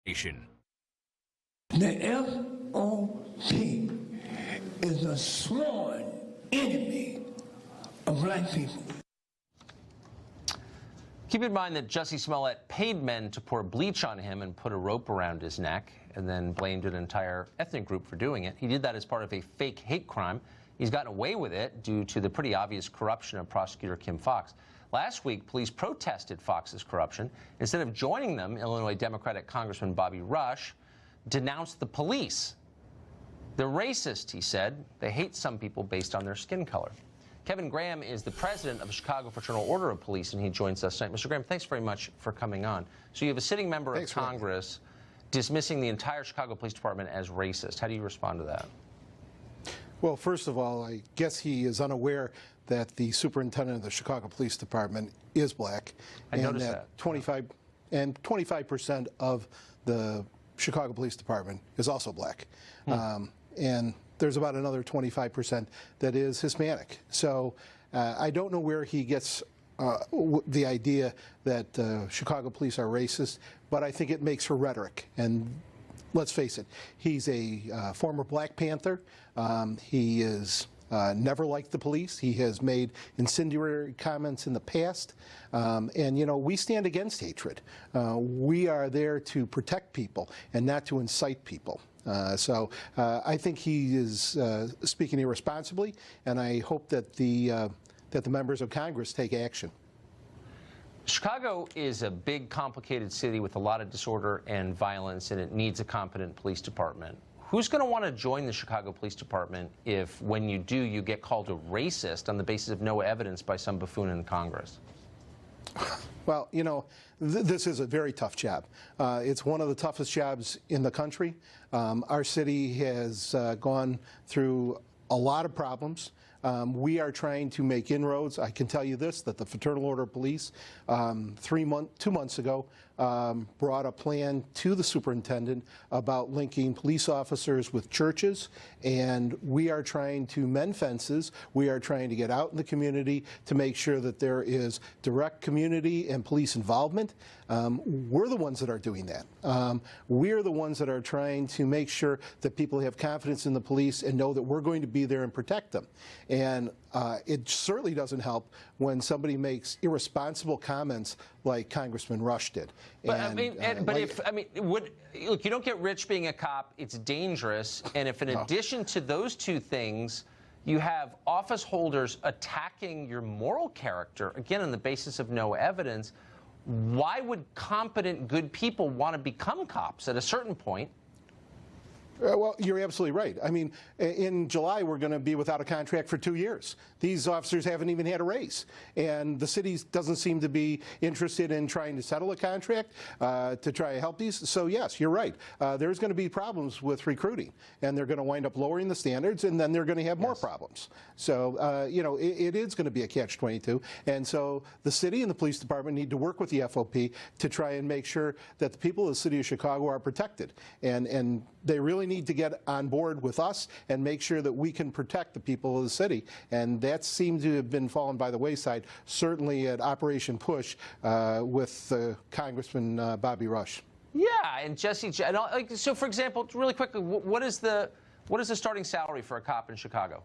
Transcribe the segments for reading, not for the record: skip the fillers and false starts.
The FOP is a sworn enemy of black people. Keep in mind that Jussie Smollett paid men to pour bleach on him and put a rope around his neck, and then blamed an entire ethnic group for doing it. He did that as part of a fake hate crime. He's gotten away with it due to the pretty obvious corruption of prosecutor Kim Foxx. Last week, police protested Foxx's corruption. Instead of joining them, Illinois Democratic Congressman Bobby Rush denounced the police. They're racist, he said. They hate some people based on their skin color. Kevin Graham is the president of the Chicago Fraternal Order of Police, and he joins us tonight. Mr. Graham, thanks very much for coming on. So you have a sitting member of Congress dismissing the entire Chicago Police Department as racist. How do you respond to that? Well, first of all, I guess he is unaware that the superintendent of the Chicago Police Department is black. I noticed that. 25% of the Chicago Police Department is also black. And there's about another 25% that is Hispanic. So I don't know where he gets the idea that Chicago police are racist, but I think it makes for rhetoric. And let's face it, he's a former Black Panther. He is never liked the police. He has made incendiary comments in the past. And, you know, we stand against hatred. We are there to protect people and not to incite people. So I think he is speaking irresponsibly, and I hope that the members of Congress take action. Chicago is a big, complicated city with a lot of disorder and violence, and it needs a competent police department. Who's going to want to join the Chicago Police Department if, when you do, you get called a racist on the basis of no evidence by some buffoon in Congress? Well, you know, this is a very tough job. It's one of the toughest jobs in the country. Our city has gone through a lot of problems. We are trying to make inroads. I can tell you this, that the Fraternal Order of Police 2 months ago brought a plan to the superintendent about linking police officers with churches, and we are trying to mend fences. We are trying to get out in the community to make sure that there is direct community and police involvement. We're the ones that are doing that. We're the ones that are trying to make sure that people have confidence in the police and know that we're going to be there and protect them. And it certainly doesn't help when somebody makes irresponsible comments like Congressman Rush did. But look, you don't get rich being a cop. It's dangerous. And if in addition to those two things, you have office holders attacking your moral character, again, on the basis of no evidence, why would competent, good people want to become cops at a certain point? Well, you're absolutely right. I mean, in July, we're going to be without a contract for 2 years. These officers haven't even had a raise. And the city doesn't seem to be interested in trying to settle a contract to try to help these. So, yes, you're right. There's going to be problems with recruiting. And they're going to wind up lowering the standards, and then they're going to have more problems. So, you know, it is going to be a catch-22. And so the city and the police department need to work with the FOP to try and make sure that the people of the city of Chicago are protected. And they really need to get on board with us and make sure that we can protect the people of the city. And that seems to have been fallen by the wayside, certainly at Operation Push with Congressman Bobby Rush. Yeah, and Jesse, so for example, really quickly, what is the starting salary for a cop in Chicago?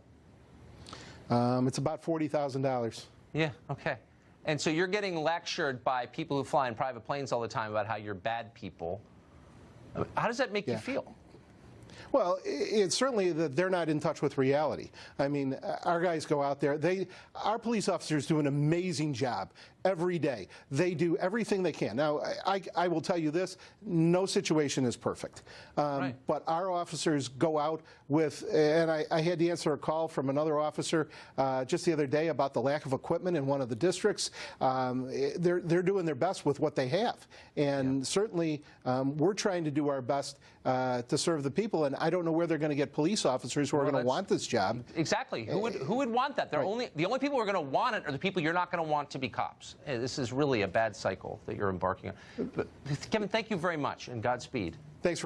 It's about $40,000. Yeah, okay. And so you're getting lectured by people who fly in private planes all the time about how you're bad people. How does that make you feel? Well, it's certainly that they're not in touch with reality. I mean, our guys go out there. Our police officers do an amazing job every day. They do everything they can. Now, I will tell you this, no situation is perfect. But our officers go out with, and I had to answer a call from another officer just the other day about the lack of equipment in one of the districts. They're doing their best with what they have. And certainly, we're trying to do our best to serve the people. And I don't know where they're going to get police officers who are going to want this job. Exactly. Who would want that? The only people who are going to want it are the people you're not going to want to be cops. This is really a bad cycle that you're embarking on. But, Kevin, thank you very much, and Godspeed. Thanks for